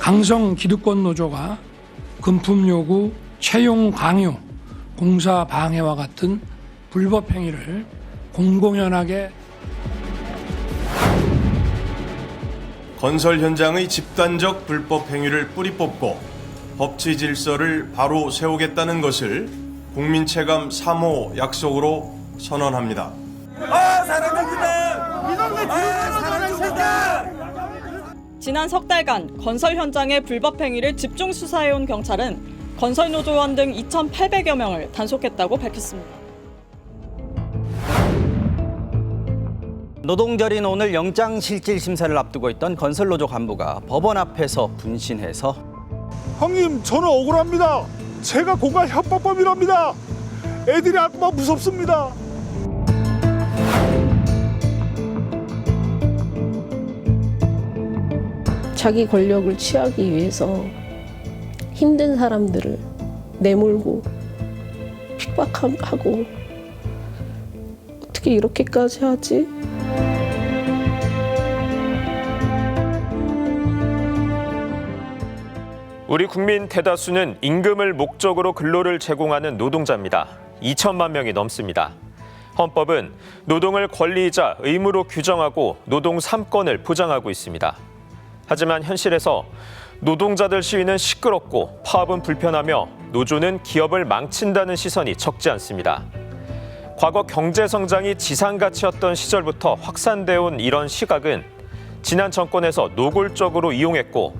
강성 기득권 노조가 금품 요구, 채용 강요, 공사 방해와 같은 불법 행위를 공공연하게 건설 현장의 집단적 불법 행위를 뿌리 뽑고 법치 질서를 바로 세우겠다는 것을 국민 체감 3호 약속으로 선언합니다. 지난 석 달간 건설 현장의 불법 행위를 집중 수사해온 경찰은 건설 노조원 등 2,800여 명을 단속했다고 밝혔습니다. 노동절인 오늘 영장실질심사를 앞두고 있던 건설노조 간부가 법원 앞에서 분신해서 형님, 저는 억울합니다. 제가 고가 협박범이랍니다. 애들이 악마 무섭습니다. 자기 권력을 취하기 위해서 힘든 사람들을 내몰고 핍박하고 어떻게 이렇게까지 하지? 우리 국민 대다수는 임금을 목적으로 근로를 제공하는 노동자입니다. 2천만 명이 넘습니다. 헌법은 노동을 권리이자 의무로 규정하고 노동 3권을 보장하고 있습니다. 하지만 현실에서 노동자들 시위는 시끄럽고 파업은 불편하며 노조는 기업을 망친다는 시선이 적지 않습니다. 과거 경제 성장이 지상가치였던 시절부터 확산되어 온 이런 시각은 지난 정권에서 노골적으로 이용했고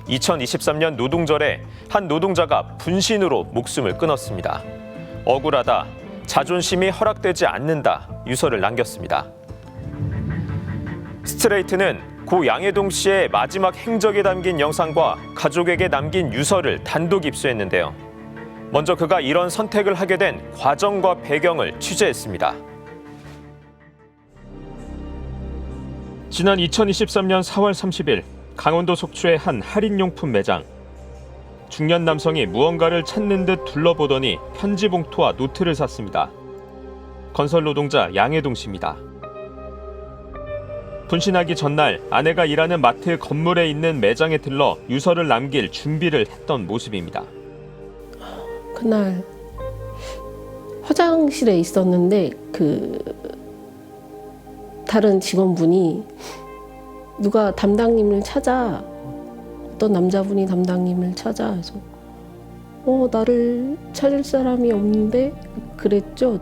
2023년 노동절에 한 노동자가 분신으로 목숨을 끊었습니다. 억울하다, 자존심이 허락되지 않는다 유서를 남겼습니다. 스트레이트는 고 양해동 씨의 마지막 행적이 담긴 영상과 가족에게 남긴 유서를 단독 입수했는데요. 먼저 그가 이런 선택을 하게 된 과정과 배경을 취재했습니다. 지난 2023년 4월 30일 강원도 속초의 한 할인용품 매장. 중년 남성이 무언가를 찾는 듯 둘러보더니 편지 봉투와 노트를 샀습니다. 건설 노동자 양해동 씨입니다. 분신하기 전날 아내가 일하는 마트 건물에 있는 매장에 들러 유서를 남길 준비를 했던 모습입니다. 그날 화장실에 있었는데 다른 직원분이 누가 담당님을 찾아, 어떤 남자분이 담당님을 찾아 해서 나를 찾을 사람이 없는데 그랬죠.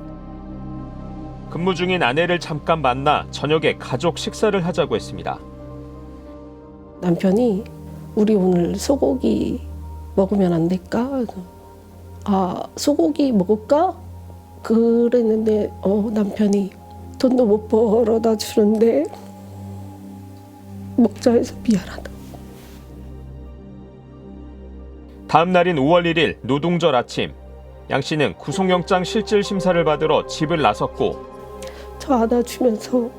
근무 중인 아내를 잠깐 만나 저녁에 가족 식사를 하자고 했습니다. 남편이 우리 오늘 소고기 먹으면 안 될까? 그래서 소고기 먹을까? 그랬는데 남편이 돈도 못 벌어다 주는데 먹자 해서 미안하다. 다음 날인 5월 1일 노동절 아침, 양 씨는 구속영장 실질심사를 받으러 집을 나섰고 저 안아주면서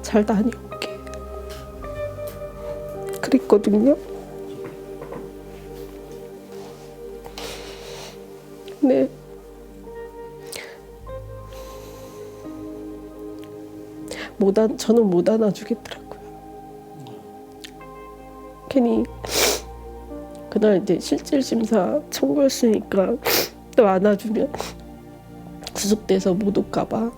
잘 다녀올게 그랬거든요. 네. 저는 못 안아주겠더라고요. 괜히 그날 이제 실질심사 청구했으니까 또 안아주면 구속돼서 못 올까봐.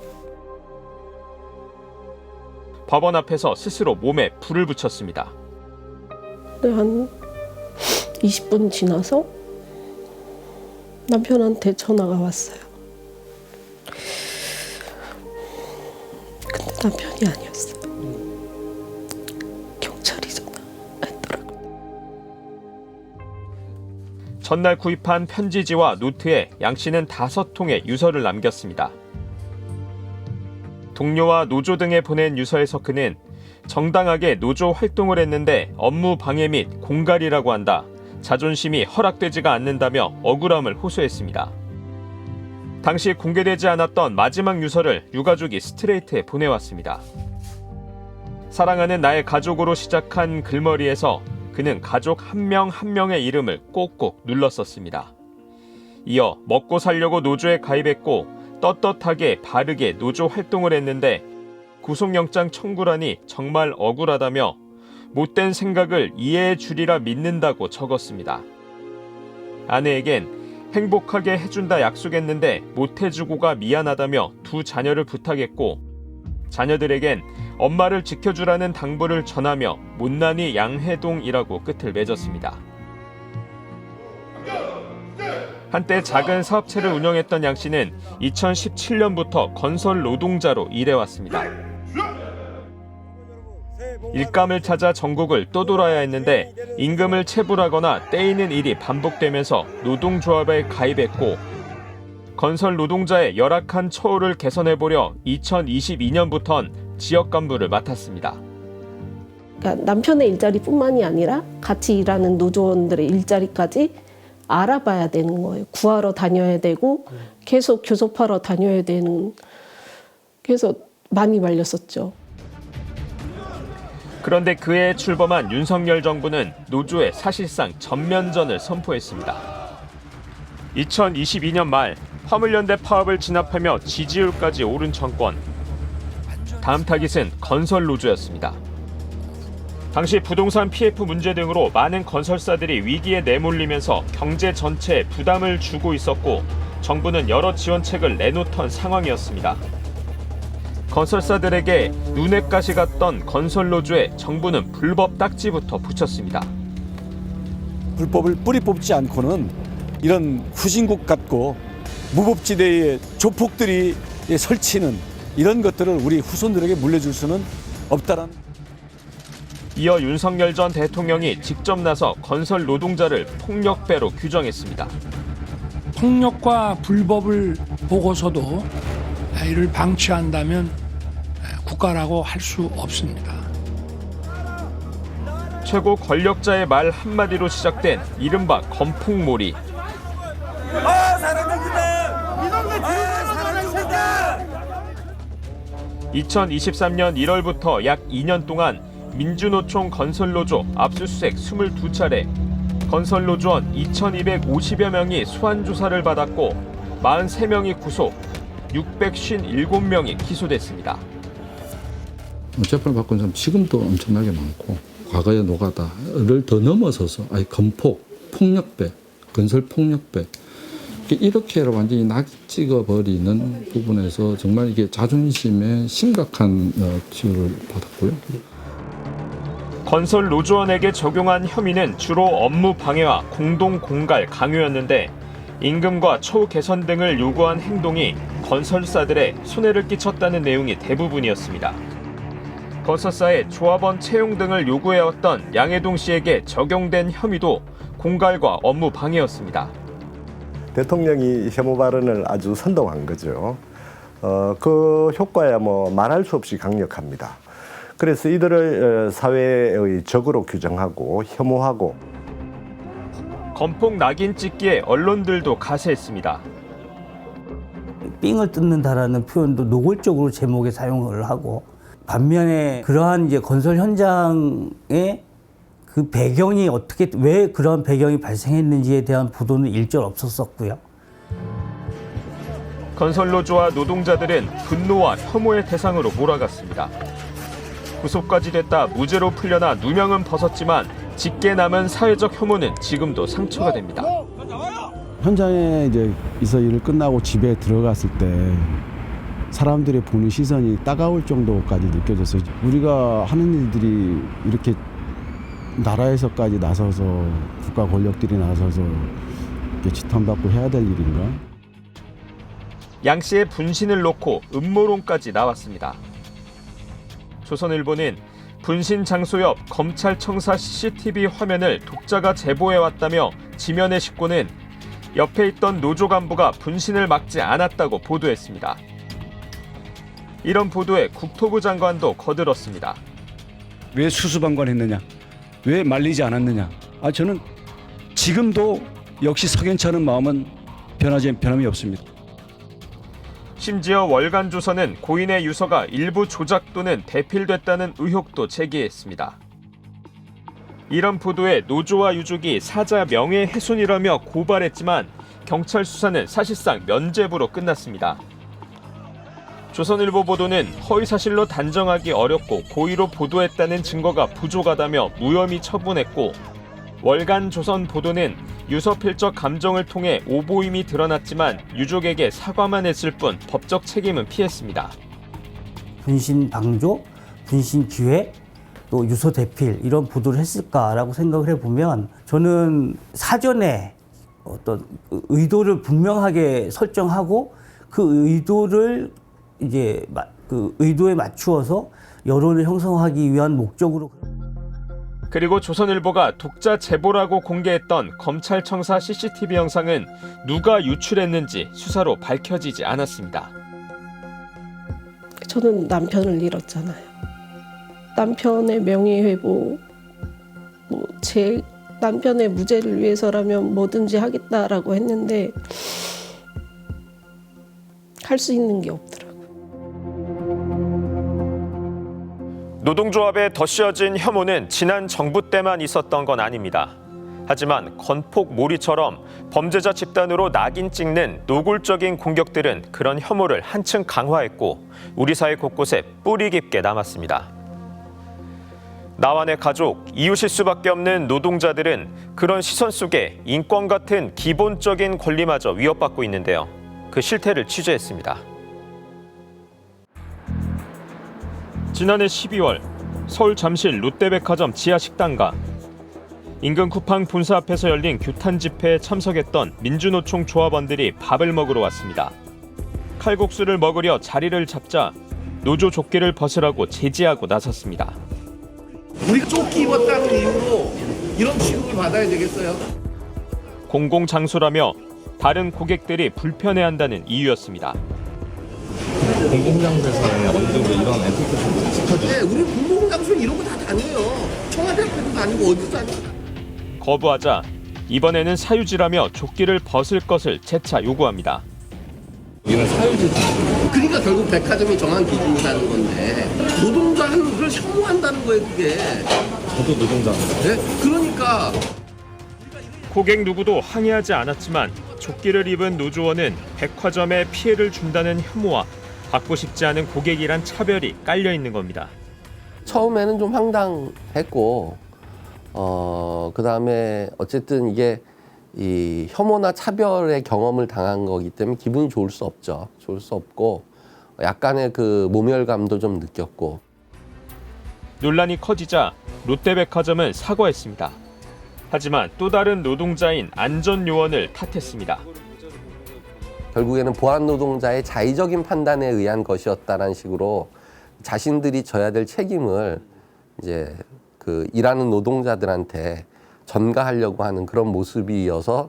법원 앞에서 스스로 몸에 불을 붙였습니다. 한 20분 지나서 남편한테 전화가 왔어요. 근데 남편이 아니었어요. 경찰이 전화했더라고요. 전날 구입한 편지지와 노트에 양 씨는 5통의 유서를 남겼습니다. 동료와 노조 등에 보낸 유서에서 그는 정당하게 노조 활동을 했는데 업무 방해 및 공갈이라고 한다. 자존심이 허락되지가 않는다며 억울함을 호소했습니다. 당시 공개되지 않았던 마지막 유서를 유가족이 스트레이트에 보내왔습니다. 사랑하는 나의 가족으로 시작한 글머리에서 그는 가족 한 명 한 명의 이름을 꼭꼭 눌렀었습니다. 이어 먹고 살려고 노조에 가입했고 떳떳하게 바르게 노조 활동을 했는데 구속영장 청구라니 정말 억울하다며 못된 생각을 이해해 주리라 믿는다고 적었습니다. 아내에겐 행복하게 해준다 약속했는데 못해주고가 미안하다며 두 자녀를 부탁했고 자녀들에겐 엄마를 지켜주라는 당부를 전하며 못난이 양해동이라고 끝을 맺었습니다. 한때 작은 사업체를 운영했던 양 씨는 2017년부터 건설 노동자로 일해왔습니다. 일감을 찾아 전국을 떠돌아야 했는데 임금을 체불하거나 떼이는 일이 반복되면서 노동조합에 가입했고 건설 노동자의 열악한 처우를 개선해보려 2022년부턴 지역 간부를 맡았습니다. 그러니까 남편의 일자리뿐만이 아니라 같이 일하는 노조원들의 일자리까지 알아봐야 되는 거예요. 구하러 다녀야 되고 계속 교섭하러 다녀야 되는. 그래서 많이 말렸었죠. 그런데 그해 출범한 윤석열 정부는 노조에 사실상 전면전을 선포했습니다. 2022년 말 화물연대 파업을 진압하며 지지율까지 오른 정권. 다음 타깃은 건설 노조였습니다. 당시 부동산 PF 문제 등으로 많은 건설사들이 위기에 내몰리면서 경제 전체에 부담을 주고 있었고 정부는 여러 지원책을 내놓던 상황이었습니다. 건설사들에게 눈에 가시 같던 건설노조에 정부는 불법 딱지부터 붙였습니다. 불법을 뿌리 뽑지 않고는 이런 후진국 같고 무법지대의 조폭들이 설치는 이런 것들을 우리 후손들에게 물려줄 수는 없다라는. 이어 윤석열 전 대통령이 직접 나서 건설 노동자를 폭력배로 규정했습니다. 폭력과 불법을 보고서도 이를 방치한다면 국가라고 할 수 없습니다. 최고 권력자의 말 한마디로 시작된 이른바 건폭몰이. 2023년 1월부터 약 2년 동안 민주노총 건설노조 압수수색 22차례, 건설노조원 2,250여 명이 소환조사를 받았고 43명이 구속, 657명이 기소됐습니다. 재판을 받고 있는 사람 지금도 엄청나게 많고 과거의 노가다를 더 넘어서서 건폭, 폭력배, 건설 폭력배 이렇게 완전히 낙찍어버리는 부분에서 정말 이게 자존심에 심각한 치유를 받았고요. 건설 노조원에게 적용한 혐의는 주로 업무 방해와 공동 공갈 강요였는데 임금과 처우 개선 등을 요구한 행동이 건설사들의 손해를 끼쳤다는 내용이 대부분이었습니다. 건설사의 조합원 채용 등을 요구해왔던 양해동 씨에게 적용된 혐의도 공갈과 업무 방해였습니다. 대통령이 혐오 발언을 아주 선동한 거죠. 그 효과야 말할 수 없이 강력합니다. 그래서 이들을 사회의 적으로 규정하고 혐오하고. 건폭 낙인 찍기에 언론들도 가세했습니다. 삥을 뜯는다라는 표현도 노골적으로 제목에 사용을 하고 반면에 그러한 이제 건설 현장의 그 배경이 어떻게 왜 그런 배경이 발생했는지에 대한 보도는 일절 없었었고요. 건설노조와 노동자들은 분노와 혐오의 대상으로 몰아갔습니다. 구속까지 됐다 무죄로 풀려나 누명은 벗었지만 짙게 남은 사회적 혐오는 지금도 상처가 됩니다. 현장에 이제 일을 끝나고 집에 들어갔을 때 사람들이 보는 시선이 따가울 정도까지 느껴졌어요. 우리가 하는 일들이 이렇게 나라에서까지 나서서 국가 권력들이 나서서 이렇게 지탄받고 해야 될 일인가? 양 씨의 분신을 놓고 음모론까지 나왔습니다. 조선일보는 분신 장소 옆 검찰청사 CCTV 화면을 독자가 제보해왔다며 지면에 싣고는 옆에 있던 노조 간부가 분신을 막지 않았다고 보도했습니다. 이런 보도에 국토부 장관도 거들었습니다. 왜 수수방관했느냐? 왜 말리지 않았느냐? 저는 지금도 역시 석연치 않은 마음은 변함이 없습니다. 심지어 월간조선은 고인의 유서가 일부 조작 또는 대필됐다는 의혹도 제기했습니다. 이런 보도에 노조와 유족이 사자 명예훼손이라며 고발했지만 경찰 수사는 사실상 면죄부로 끝났습니다. 조선일보 보도는 허위사실로 단정하기 어렵고 고의로 보도했다는 증거가 부족하다며 무혐의 처분했고, 월간 조선 보도는 유서필적 감정을 통해 오보임이 드러났지만 유족에게 사과만 했을 뿐 법적 책임은 피했습니다. 분신 방조, 분신 기획, 또 유서 대필 이런 보도를 했을까라고 생각을 해보면 저는 사전에 어떤 의도를 분명하게 설정하고 그 의도를 이제 그 의도에 맞추어서 여론을 형성하기 위한 목적으로. 그리고 조선일보가 독자 제보라고 공개했던 검찰청사 CCTV 영상은 누가 유출했는지 수사로 밝혀지지 않았습니다. 저는 남편을 잃었잖아요. 남편의 명예회복, 제 남편의 무죄를 위해서라면 뭐든지 하겠다라고 했는데 할 수 있는 게 없더라고요. 노동조합에 덧씌워진 혐오는 지난 정부 때만 있었던 건 아닙니다. 하지만 건폭몰이처럼 범죄자 집단으로 낙인 찍는 노골적인 공격들은 그런 혐오를 한층 강화했고 우리 사회 곳곳에 뿌리 깊게 남았습니다. 나와 내 가족, 이웃일 수밖에 없는 노동자들은 그런 시선 속에 인권 같은 기본적인 권리마저 위협받고 있는데요. 그 실태를 취재했습니다. 지난해 12월 서울 잠실 롯데백화점 지하식당가 인근 쿠팡 본사 앞에서 열린 규탄 집회에 참석했던 민주노총 조합원들이 밥을 먹으러 왔습니다. 칼국수를 먹으려 자리를 잡자 노조 조끼를 벗으라고 제지하고 나섰습니다. 우리 조끼 입었다는 이유로 이런 취급을 받아야 되겠어요? 공공장소라며 다른 고객들이 불편해한다는 이유였습니다. 공공장소에서는 어느 정도 이런 에티켓을 지켜주죠? 네, 우리 공공장소 이러고 다 다녀요. 청와대 앞에도 다니고 어디도 다니고. 거부하자 이번에는 사유지라며 조끼를 벗을 것을 재차 요구합니다. 여기는 사유지다. 그러니까 결국 백화점이 정한 기준이라는 건데 노동자를 혐오한다는 거예요, 그게. 저도 노동자입니다. 네? 그러니까. 고객 누구도 항의하지 않았지만 조끼를 입은 노조원은 백화점에 피해를 준다는 혐오와 받고 싶지 않은 고객이란 차별이 깔려 있는 겁니다. 처음에는 좀 황당했고 그다음에 어쨌든 이게 이 혐오나 차별의 경험을 당한 거기 때문에 기분이 좋을 수 없죠. 좋을 수 없고 약간의 그 모멸감도 좀 느꼈고. 논란이 커지자 롯데백화점은 사과했습니다. 하지만 또 다른 노동자인 안전요원을 탓했습니다. 결국에는 보안 노동자의 자의적인 판단에 의한 것이었다라는 식으로 자신들이 져야 될 책임을 이제 그 일하는 노동자들한테 전가하려고 하는 그런 모습이어서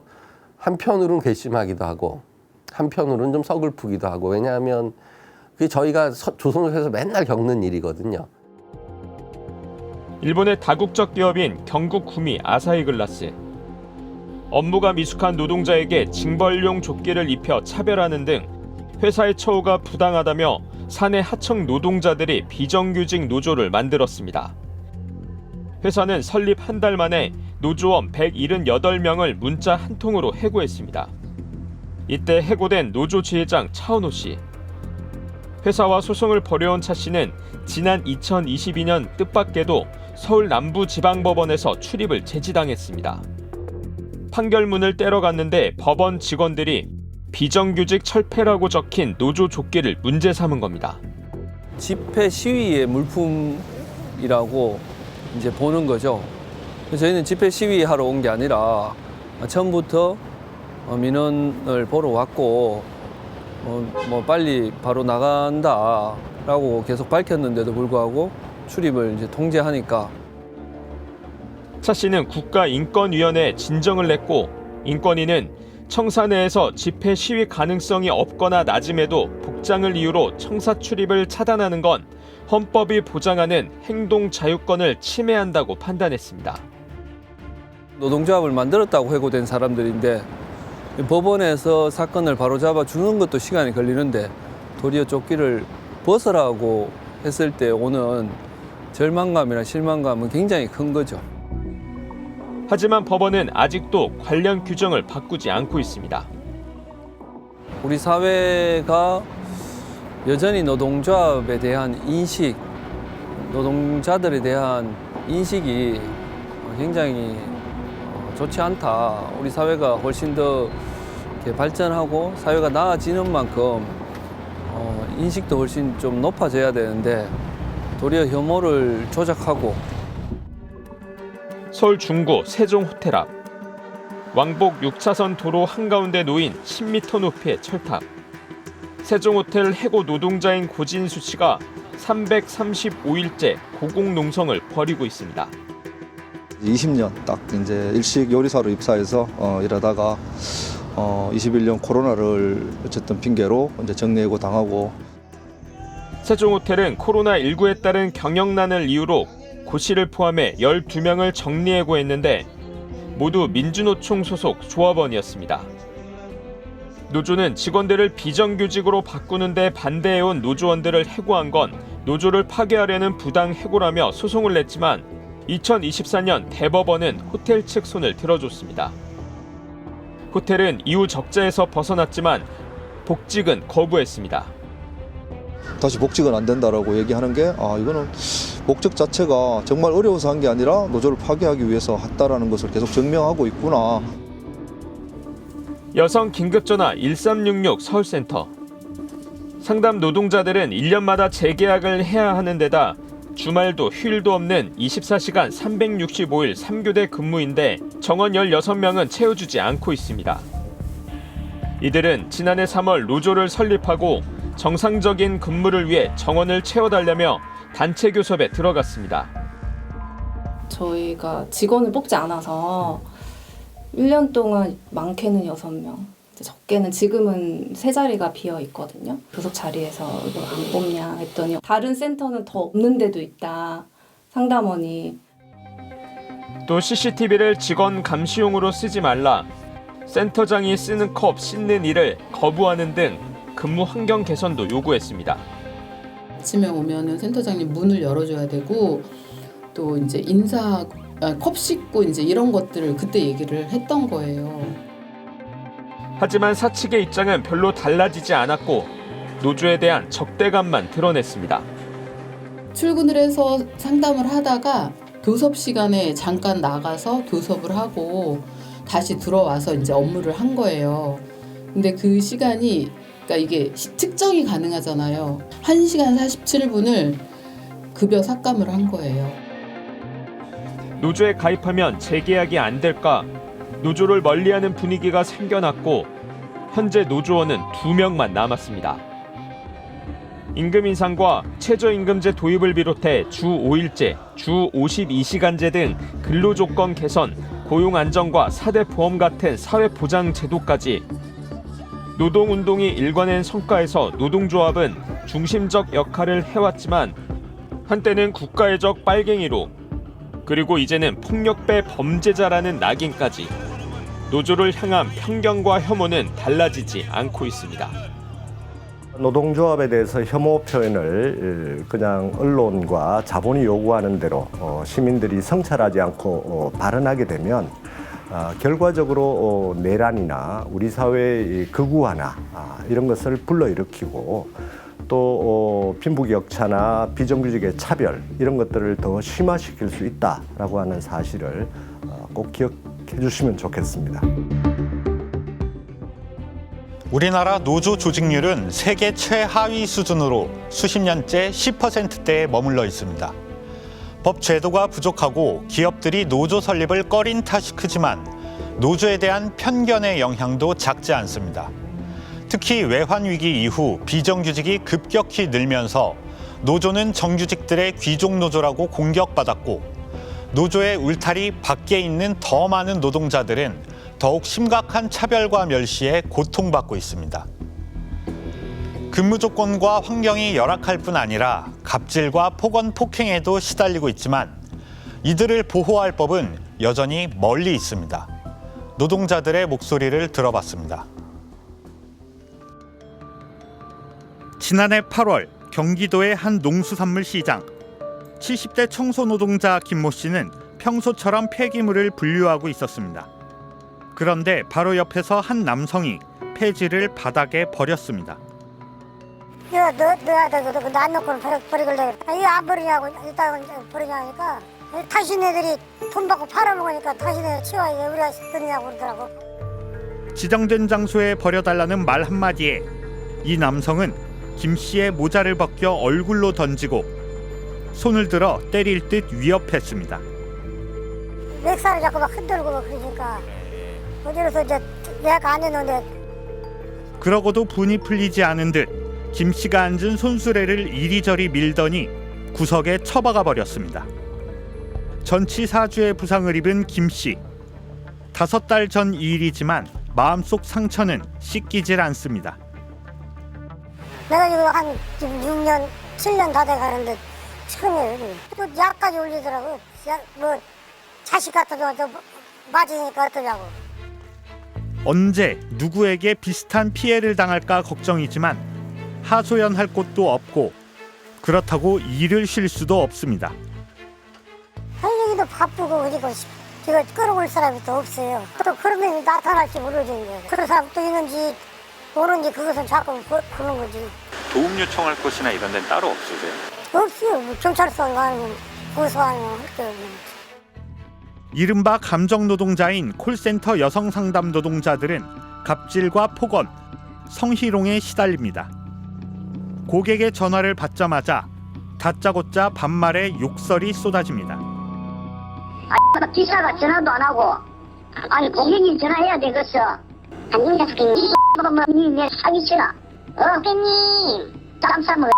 한편으로는 괘씸하기도 하고 한편으로는 좀 서글프기도 하고 왜냐하면 그게 저희가 조선업에서 맨날 겪는 일이거든요. 일본의 다국적 기업인 경국구미 아사히글라스. 업무가 미숙한 노동자에게 징벌용 조끼를 입혀 차별하는 등 회사의 처우가 부당하다며 사내 하청 노동자들이 비정규직 노조를 만들었습니다. 회사는 설립 한 달 만에 노조원 178명을 문자 한 통으로 해고했습니다. 이때 해고된 노조 지회장 차은호 씨. 회사와 소송을 벌여온 차 씨는 지난 2022년 뜻밖에도 서울 남부지방법원에서 출입을 제지당했습니다. 판결문을 떼러갔는데 법원 직원들이 비정규직 철폐라고 적힌 노조 조끼를 문제 삼은 겁니다. 집회 시위의 물품이라고 이제 보는 거죠. 저희는 집회 시위하러 온 게 아니라 처음부터 민원을 보러 왔고 빨리 바로 나간다라고 계속 밝혔는데도 불구하고 출입을 이제 통제하니까. 차 씨는 국가인권위원회에 진정을 냈고 인권위는 청사 내에서 집회 시위 가능성이 없거나 낮음에도 복장을 이유로 청사 출입을 차단하는 건 헌법이 보장하는 행동 자유권을 침해한다고 판단했습니다. 노동조합을 만들었다고 해고된 사람들인데 법원에서 사건을 바로잡아 주는 것도 시간이 걸리는데 도리어 조끼를 벗으라고 했을 때 오는 절망감이나 실망감은 굉장히 큰 거죠. 하지만 법원은 아직도 관련 규정을 바꾸지 않고 있습니다. 우리 사회가 여전히 노동조합에 대한 인식, 노동자들에 대한 인식이 굉장히 좋지 않다. 우리 사회가 훨씬 더 이렇게 발전하고 사회가 나아지는 만큼 인식도 훨씬 좀 높아져야 되는데 도리어 혐오를 조작하고. 서울 중구 세종 호텔 앞 왕복 6차선 도로 한가운데 놓인 10m 높이의 철탑. 세종 호텔 해고 노동자인 고진수 씨가 335일째 고공농성을 벌이고 있습니다. 20년 딱 이제 일식 요리사로 입사해서 일하다가 21년 코로나를 어쨌든 핑계로 이제 정리해고 당하고. 세종 호텔은 코로나19에 따른 경영난을 이유로 고 씨를 포함해 12명을 정리해고했는데 모두 민주노총 소속 조합원이었습니다. 노조는 직원들을 비정규직으로 바꾸는 데 반대해온 노조원들을 해고한 건 노조를 파괴하려는 부당 해고라며 소송을 냈지만 2024년 대법원은 호텔 측 손을 들어줬습니다. 호텔은 이후 적자에서 벗어났지만 복직은 거부했습니다. 다시 복직은 안 된다라고 얘기하는 게 이거는 복직 자체가 정말 어려워서 한 게 아니라 노조를 파괴하기 위해서 했다라는 것을 계속 증명하고 있구나. 여성 긴급전화 1366 서울센터. 상담 노동자들은 1년마다 재계약을 해야 하는 데다 주말도 휴일도 없는 24시간 365일 3교대 근무인데 정원 16명은 채워주지 않고 있습니다. 이들은 지난해 3월 노조를 설립하고 정상적인 근무를 위해 정원을 채워달라며 단체 교섭에 들어갔습니다. 저희가 직원을 뽑지 않아서 1년 동안 많게는 6명, 적게는 지금은 3자리가 비어 있거든요. 교섭 자리에서 이거 안 뽑냐 했더니 다른 센터는 더 없는 데도 있다, 상담원이. 또 CCTV를 직원 감시용으로 쓰지 말라, 센터장이 쓰는 컵 씻는 일을 거부하는 등 근무 환경 개선도 요구했습니다. 아침에 오면은 센터장님 문을 열어줘야 되고 또 이제 컵 씻고 이제 이런 것들을 그때 얘기를 했던 거예요. 하지만 사측의 입장은 별로 달라지지 않았고 노조에 대한 적대감만 드러냈습니다. 출근을 해서 상담을 하다가 교섭 시간에 잠깐 나가서 교섭을 하고 다시 들어와서 이제 업무를 한 거예요. 근데 그 시간이, 그러니까 이게 측정이 가능하잖아요. 1시간 47분을 급여 삭감을 한 거예요. 노조에 가입하면 재계약이 안 될까? 노조를 멀리하는 분위기가 생겨났고 현재 노조원은 2명만 남았습니다. 임금 인상과 최저임금제 도입을 비롯해 주 5일제, 주 52시간제 등 근로조건 개선, 고용 안정과 4대 보험 같은 사회보장 제도까지 노동운동이 일궈낸 성과에서 노동조합은 중심적 역할을 해왔지만 한때는 국가의적 빨갱이로, 그리고 이제는 폭력배 범죄자라는 낙인까지 노조를 향한 편견과 혐오는 달라지지 않고 있습니다. 노동조합에 대해서 혐오 표현을 그냥 언론과 자본이 요구하는 대로 시민들이 성찰하지 않고 발언하게 되면 결과적으로 내란이나 우리 사회의 극우화나 이런 것을 불러일으키고 또 빈부격차나 비정규직의 차별 이런 것들을 더 심화시킬 수 있다라고 하는 사실을 꼭 기억해 주시면 좋겠습니다. 우리나라 노조 조직률은 세계 최하위 수준으로 수십 년째 10%대에 머물러 있습니다. 법 제도가 부족하고 기업들이 노조 설립을 꺼린 탓이 크지만 노조에 대한 편견의 영향도 작지 않습니다. 특히 외환위기 이후 비정규직이 급격히 늘면서 노조는 정규직들의 귀족노조라고 공격받았고 노조의 울타리 밖에 있는 더 많은 노동자들은 더욱 심각한 차별과 멸시에 고통받고 있습니다. 근무 조건과 환경이 열악할 뿐 아니라 갑질과 폭언 폭행에도 시달리고 있지만 이들을 보호할 법은 여전히 멀리 있습니다. 노동자들의 목소리를 들어봤습니다. 지난해 8월 경기도의 한 농수산물 시장. 70대 청소노동자 김모 씨는 평소처럼 폐기물을 분류하고 있었습니다. 그런데 바로 옆에서 한 남성이 폐지를 바닥에 버렸습니다. 이거 넣어야 되거든. 안 넣고는 버리길래 이거 안 버리냐고 이따가 버리냐 하니까 타신 애들이 돈 받고 팔아먹으니까 타신 애들 치워야 우리가 버리냐고 그러더라고. 지정된 장소에 버려달라는 말 한마디에 이 남성은 김 씨의 모자를 벗겨 얼굴로 던지고 손을 들어 때릴 듯 위협했습니다. 맥살을 잡고 막 흔들고 막 그러니까 어디로서 이제 내가 안 했는데. 그러고도 분이 풀리지 않은 듯 김 씨가 앉은 손수레를 이리저리 밀더니 구석에 처박아 버렸습니다. 전치사주의 부상을 입은 김 씨. 5달 전 일이지만 마음속 상처는 씻기질 않습니다. 내가 지금 한 6년, 7년 다 돼가는데 처음이에요. 또 약까지 올리더라고. 뭐 자식 같아도 맞으니까 어떠냐고. 언제 누구에게 비슷한 피해를 당할까 걱정이지만 하소연할 곳도 없고 그렇다고 일을 쉴 수도 없습니다. 할 얘기도 바쁘고 그리고 이걸 끌어올 사람이 또 없어요. 또 그런 게 나타날지 모르지. 그런 사람 또 있는지 모르는지 그것은 자꾸 보는 거지. 도움 요청할 곳이나 이런 데는 따로 없으세요? 없어요. 뭐 경찰서 가면 고소하면 할게요. 이른바 감정노동자인 콜센터 여성상담 노동자들은 갑질과 폭언, 성희롱에 시달립니다. 고객의 전화를 받자마자 다짜고짜 반말에 욕설이 쏟아집니다. 기사가 전화도 안 하고 아니 고객님 전화해야 되겠어. 안녕 자식이 내 사기치나 고객님 쌈싸먹어.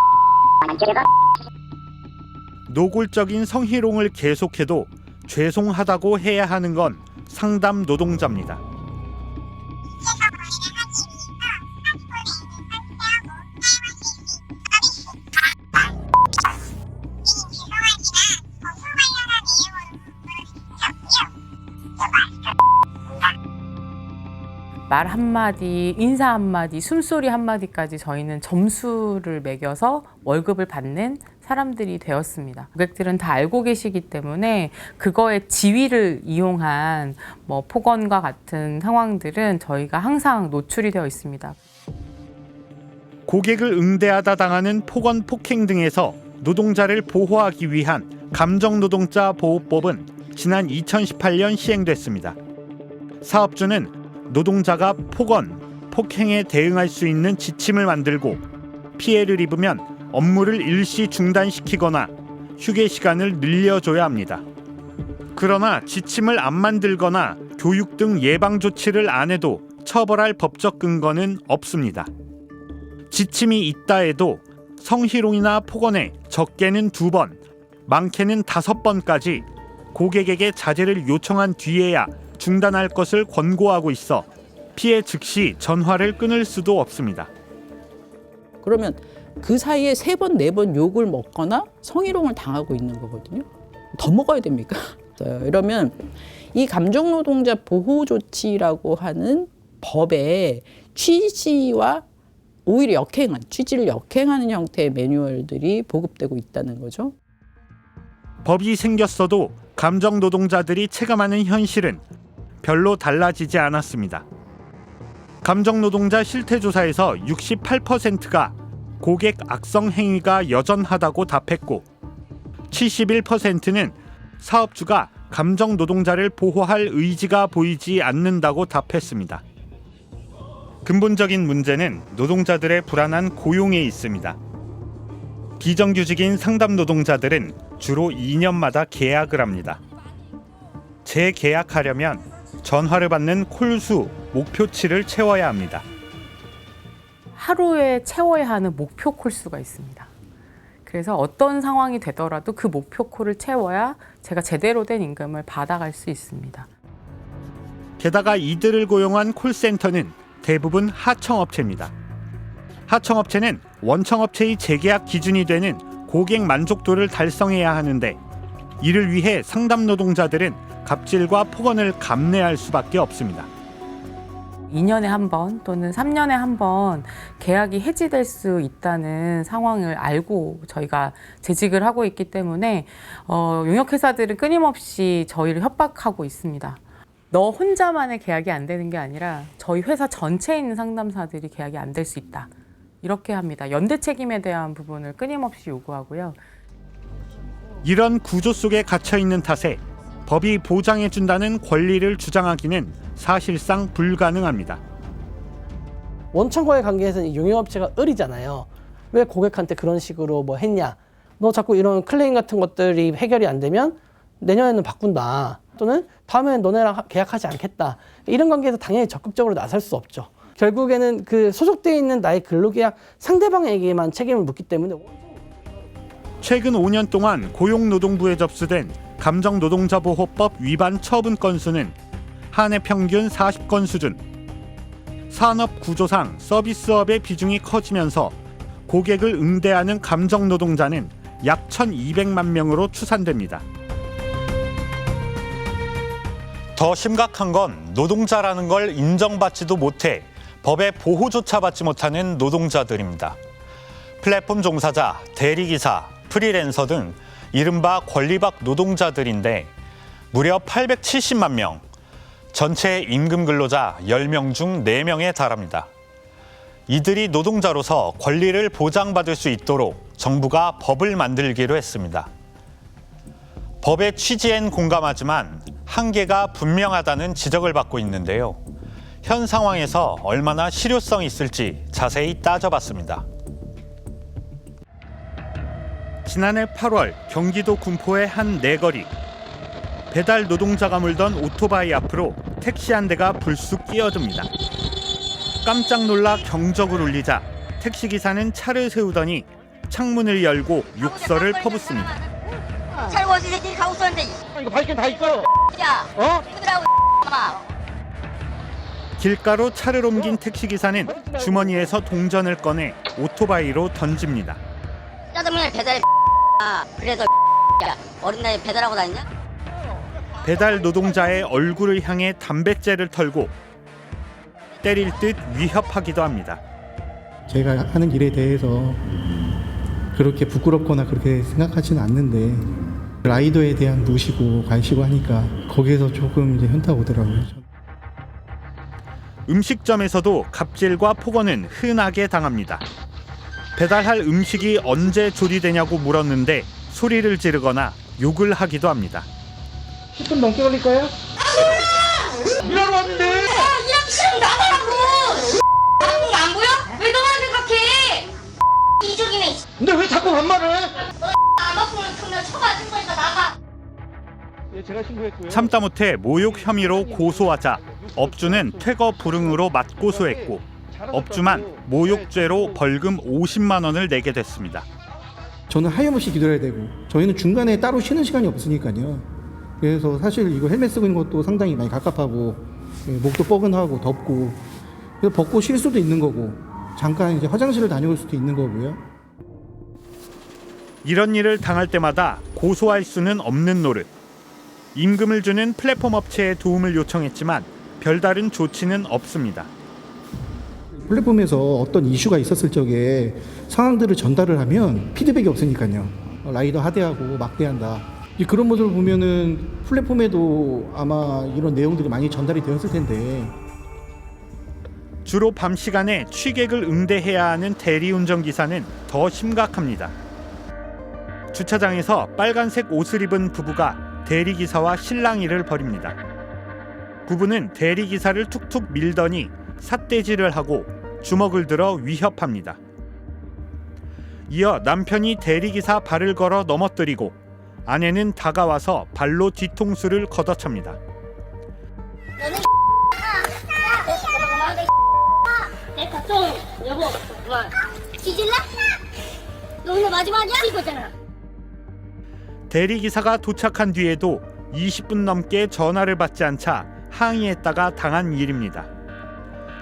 노골적인 성희롱을 계속해도 죄송하다고 해야 하는 건 상담 노동자입니다. 말 한마디, 인사 한마디, 숨소리 한마디까지 저희는 점수를 매겨서 월급을 받는 사람들이 되었습니다. 고객들은 다 알고 계시기 때문에 그거의 지위를 이용한 뭐 폭언과 같은 상황들은 저희가 항상 노출이 되어 있습니다. 고객을 응대하다 당하는 폭언, 폭행 등에서 노동자를 보호하기 위한 감정노동자 보호법은 지난 2018년 시행됐습니다. 사업주는 노동자가 폭언, 폭행에 대응할 수 있는 지침을 만들고 피해를 입으면 업무를 일시 중단시키거나 휴게 시간을 늘려줘야 합니다. 그러나 지침을 안 만들거나 교육 등 예방 조치를 안 해도 처벌할 법적 근거는 없습니다. 지침이 있다 해도 성희롱이나 폭언에 적게는 2번, 많게는 5번까지 고객에게 자제를 요청한 뒤에야 중단할 것을 권고하고 있어 피해 즉시 전화를 끊을 수도 없습니다. 그러면 그 사이에 3번, 4번 욕을 먹거나 성희롱을 당하고 있는 거거든요. 더 먹어야 됩니까? 이러면 이 감정노동자 보호조치라고 하는 법의 취지와 오히려 역행한, 취지를 역행하는 형태의 매뉴얼들이 보급되고 있다는 거죠. 법이 생겼어도 감정노동자들이 체감하는 현실은 별로 달라지지 않았습니다. 감정노동자 실태조사에서 68%가 고객 악성 행위가 여전하다고 답했고 71%는 사업주가 감정노동자를 보호할 의지가 보이지 않는다고 답했습니다. 근본적인 문제는 노동자들의 불안한 고용에 있습니다. 비정규직인 상담 노동자들은 주로 2년마다 계약을 합니다. 재계약하려면 전화를 받는 콜수 목표치를 채워야 합니다. 하루에 채워야 하는 목표 콜수가 있습니다. 그래서 어떤 상황이 되더라도 그 목표 콜을 채워야 제가 제대로 된 임금을 받아갈 수 있습니다. 게다가 이들을 고용한 콜센터는 대부분 하청업체입니다. 하청업체는 원청업체의 재계약 기준이 되는 고객 만족도를 달성해야 하는데 이를 위해 상담 노동자들은 갑질과 폭언을 감내할 수밖에 없습니다. 2년에 한 번 또는 3년에 한 번 계약이 해지될 수 있다는 상황을 알고 저희가 재직을 하고 있기 때문에 용역회사들은 끊임없이 저희를 협박하고 있습니다. 너 혼자만의 계약이 안 되는 게 아니라 저희 회사 전체에 있는 상담사들이 계약이 안 될 수 있다. 이렇게 합니다. 연대 책임에 대한 부분을 끊임없이 요구하고요. 이런 구조 속에 갇혀 있는 탓에 법이 보장해준다는 권리를 주장하기는 사실상 불가능합니다. 원청과의 관계에서는 용역업체가 을이잖아요. 왜 고객한테 그런 식으로 뭐 했냐. 너 자꾸 이런 클레임 같은 것들이 해결이 안 되면 내년에는 바꾼다. 또는 다음에는 너네랑 계약하지 않겠다. 이런 관계에서 당연히 적극적으로 나설 수 없죠. 결국에는 그 소속되어 있는 나의 근로계약 상대방에게만 책임을 묻기 때문에 최근 5년 동안 고용노동부에 접수된 감정노동자보호법 위반 처분 건수는 한 해 평균 40건 수준. 산업 구조상 서비스업의 비중이 커지면서 고객을 응대하는 감정노동자는 약 1,200만 명으로 추산됩니다. 더 심각한 건 노동자라는 걸 인정받지도 못해 법의 보호조차 받지 못하는 노동자들입니다. 플랫폼 종사자, 대리기사, 프리랜서 등 이른바 권리박 노동자들인데 무려 870만 명, 전체 임금 근로자 10명 중 4명에 달합니다. 이들이 노동자로서 권리를 보장받을 수 있도록 정부가 법을 만들기로 했습니다. 법의 취지엔 공감하지만 한계가 분명하다는 지적을 받고 있는데요. 현 상황에서 얼마나 실효성이 있을지 자세히 따져봤습니다. 지난해 8월 경기도 군포의 한 내거리. 배달 노동자가 몰던 오토바이 앞으로 택시 한 대가 불쑥 끼어듭니다. 깜짝 놀라 경적을 울리자 택시기사는 차를 세우더니 창문을 열고 욕설을 퍼붓습니다. 잘 와서 새끼 가고 있었는데 이거 밝게 다 있어. 야, 그들하고 길가로 차를 옮긴 택시기사는 주머니에서 동전을 꺼내 오토바이로 던집니다. 짜장면을 배달해. 그래서 어린 나이에 배달하고 다니냐? 배달 노동자의 얼굴을 향해 담뱃재를 털고 때릴 듯 위협하기도 합니다. 제가 하는 일에 대해서 그렇게 부끄럽거나 그렇게 생각하지는 않는데 라이더에 대한 무시고 관시고 하니까 거기에서 조금 이제 현타 오더라고요. 음식점에서도 갑질과 폭언은 흔하게 당합니다. 배달할 음식이 언제 조리되냐고 물었는데 소리를 지르거나 욕을 하기도 합니다. 10분 넘게 걸릴 거예요? 일하러 왔는데. 야, 일하기 싫으면 나가라고. 방송 안 보여? 왜 너만 생각해? 이쪽이네. 근데 왜 자꾸 반말을 해? 안 바꾸면 그냥 쳐맞은 거니까 나가. 예, 제가 신고했고요. 참다 못해 모욕 혐의로 고소하자 업주는 퇴거 불응으로 맞고소했고 업주만 모욕죄로 벌금 50만 원을 내게 됐습니다. 저는 하염없이 기다려야 되고 저희는 중간에 따로 쉬는 시간이 없으니까요. 그래서 사실 이거 헬멧 쓰고 있는 것도 상당히 많이 갑갑하고 목도 뻐근하고 덥고 그래서 벗고 쉴 수도 있는 거고 잠깐 이제 화장실을 다녀올 수도 있는 거고요. 이런 일을 당할 때마다 고소할 수는 없는 노릇. 임금을 주는 플랫폼 업체에 도움을 요청했지만 별다른 조치는 없습니다. 플랫폼에서 어떤 이슈가 있었을 적에 상황들을 전달을 하면 피드백이 없으니까요. 라이더 하대하고 막대한다. 그런 모습을 보면은 플랫폼에도 아마 이런 내용들이 많이 전달이 되었을 텐데. 주로 밤 시간에 취객을 응대해야 하는 대리운전 기사는 더 심각합니다. 주차장에서 빨간색 옷을 입은 부부가 대리기사와 실랑이를 벌입니다. 부부는 대리기사를 툭툭 밀더니 삿대질을 하고 주먹을 들어 위협합니다. 이어 남편이 대리기사 발을 걸어 넘어뜨리고 아내는 다가와서 발로 뒤통수를 걷어찹니다. 여보, 뒤질래? 너 오늘 마지막이야? 이거잖아. 대리기사가 도착한 뒤에도 20분 넘게 전화를 받지 않자 항의했다가 당한 일입니다.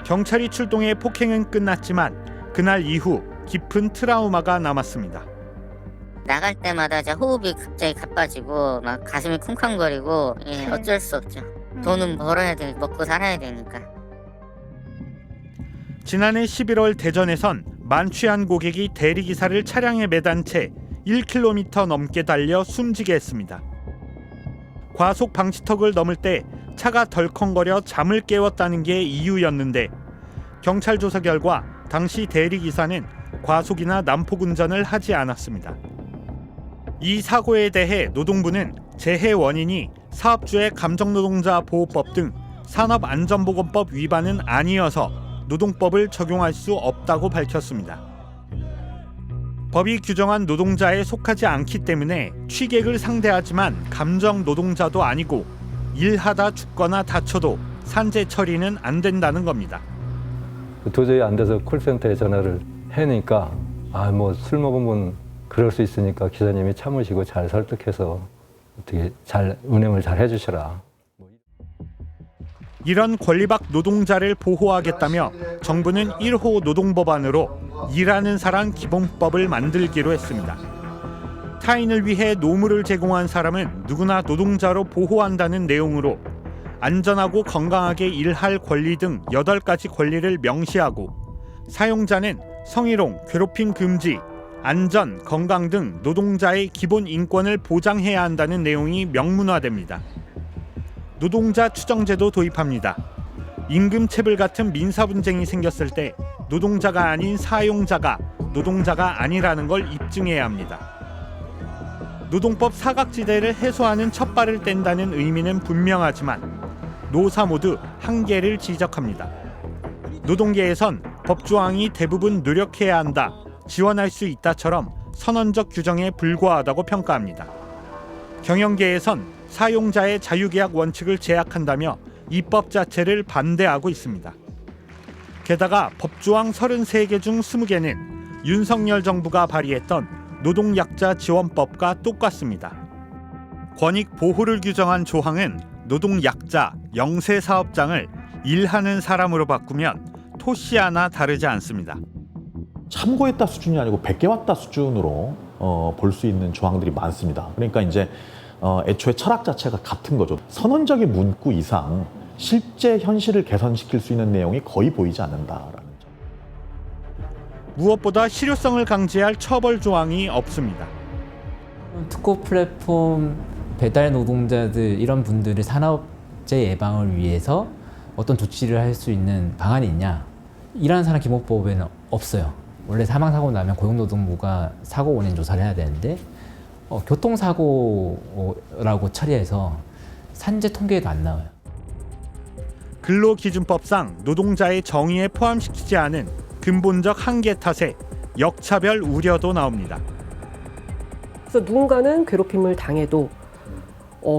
경찰이 출동해 폭행은 끝났지만 그날 이후 깊은 트라우마가 남았습니다. 나갈 때마다 호흡이 갑자기 가빠지고 막 가슴이 쿵쾅거리고 어쩔 수 없죠. 돈은 벌어야 돼, 먹고 살아야 되니까. 지난해 11월 대전에선 만취한 고객이 대리기사를 차량에 매단 채 1km 넘게 달려 숨지게 했습니다. 과속 방지턱을 넘을 때 차가 덜컹거려 잠을 깨웠다는 게 이유였는데 경찰 조사 결과 당시 대리기사는 과속이나 난폭 운전을 하지 않았습니다. 이 사고에 대해 노동부는 재해 원인이 사업주의 감정노동자 보호법 등 산업안전보건법 위반은 아니어서 노동법을 적용할 수 없다고 밝혔습니다. 법이 규정한 노동자에 속하지 않기 때문에 취객을 상대하지만 감정 노동자도 아니고 일하다 죽거나 다쳐도 산재 처리는 안 된다는 겁니다. 도저히 안 돼서 콜센터에 전화를 해니까 술 먹으면 그럴 수 있으니까 기사님이 참으시고 잘 설득해서 어떻게 잘 운행을 잘 해주셔라. 이런 권리박 노동자를 보호하겠다며 정부는 1호 노동법안으로 일하는 사람 기본법을 만들기로 했습니다. 타인을 위해 노무를 제공한 사람은 누구나 노동자로 보호한다는 내용으로 안전하고 건강하게 일할 권리 등 8가지 권리를 명시하고 사용자는 성희롱, 괴롭힘 금지, 안전, 건강 등 노동자의 기본 인권을 보장해야 한다는 내용이 명문화됩니다. 노동자 추정제도 도입합니다. 임금체불 같은 민사 분쟁이 생겼을 때 노동자가 아닌 사용자가 노동자가 아니라는 걸 입증해야 합니다. 노동법 사각지대를 해소하는 첫 발을 뗀다는 의미는 분명하지만 노사 모두 한계를 지적합니다. 노동계에선 법조항이 대부분 노력해야 한다, 지원할 수 있다처럼 선언적 규정에 불과하다고 평가합니다. 경영계에선 사용자의 자유계약 원칙을 제약한다며 입법 자체를 반대하고 있습니다. 게다가 법조항 33개 중 20개는 윤석열 정부가 발의했던 노동약자 지원법과 똑같습니다. 권익 보호를 규정한 조항은 노동약자, 영세사업장을 일하는 사람으로 바꾸면 토시 하나 다르지 않습니다. 참고했다 수준이 아니고 100개 왔다 수준으로 볼 수 있는 조항들이 많습니다. 그러니까 이제 애초에 철학 자체가 같은 거죠. 선언적인 문구 이상 실제 현실을 개선시킬 수 있는 내용이 거의 보이지 않는다라는 점. 무엇보다 실효성을 강제할 처벌 조항이 없습니다. 특고 플랫폼 배달 노동자들 이런 분들의 산업재해 예방을 위해서 어떤 조치를 할 수 있는 방안이 있냐? 일하는 사람 기본법에는 없어요. 원래 사망사고 나면 고용노동부가 사고 원인 조사를 해야 되는데 교통사고라고 처리해서 산재 통계에도 안 나와요. 근로기준법상 노동자의 정의에 포함시키지 않은 근본적 한계 탓에 역차별 우려도 나옵니다. 그래서 누군가는 괴롭힘을 당해도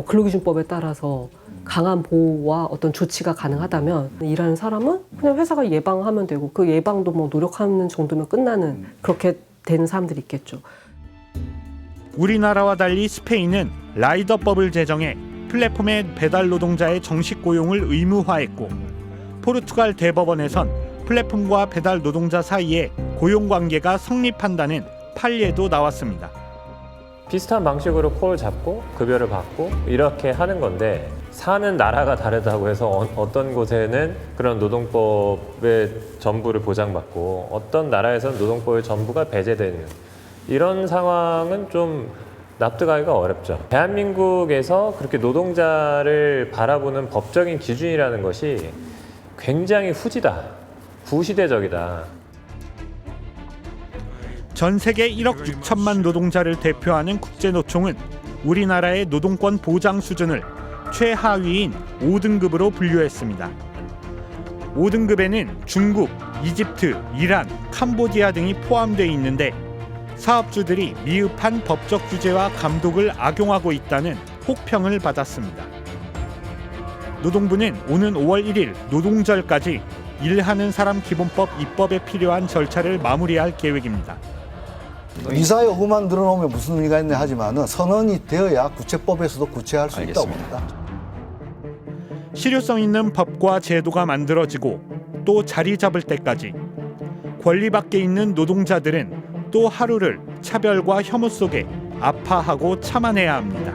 근로기준법에 따라서 강한 보호와 어떤 조치가 가능하다면 일하는 사람은 그냥 회사가 예방하면 되고 그 예방도 뭐 노력하는 정도면 끝나는 그렇게 되는 사람들이 있겠죠. 우리나라와 달리 스페인은 라이더법을 제정해 플랫폼의 배달 노동자의 정식 고용을 의무화했고 포르투갈 대법원에선 플랫폼과 배달 노동자 사이에 고용관계가 성립한다는 판례도 나왔습니다. 비슷한 방식으로 콜을 잡고 급여를 받고 이렇게 하는 건데 사는 나라가 다르다고 해서 어떤 곳에는 그런 노동법의 전부를 보장받고 어떤 나라에서는 노동법의 전부가 배제되는 이런 상황은 좀 납득하기가 어렵죠. 대한민국에서 그렇게 노동자를 바라보는 법적인 기준이라는 것이 굉장히 후지다, 구시대적이다. 전 세계 1억 6천만 노동자를 대표하는 국제노총은 우리나라의 노동권 보장 수준을 최하위인 5등급으로 분류했습니다. 5등급에는 중국, 이집트, 이란, 캄보디아 등이 포함되어 있는데 사업주들이 미흡한 법적 규제와 감독을 악용하고 있다는 혹평을 받았습니다. 노동부는 오는 5월 1일 노동절까지 일하는 사람 기본법 입법에 필요한 절차를 마무리할 계획입니다. 이사의 요구만 늘어놓으면 무슨 의미가 있냐 하지만은 선언이 되어야 구체법에서도 구체할 수 있다고 봅니다. 실효성 있는 법과 제도가 만들어지고 또 자리 잡을 때까지 권리 밖에 있는 노동자들은 또 하루를 차별과 혐오 속에 아파하고 참아내야 합니다.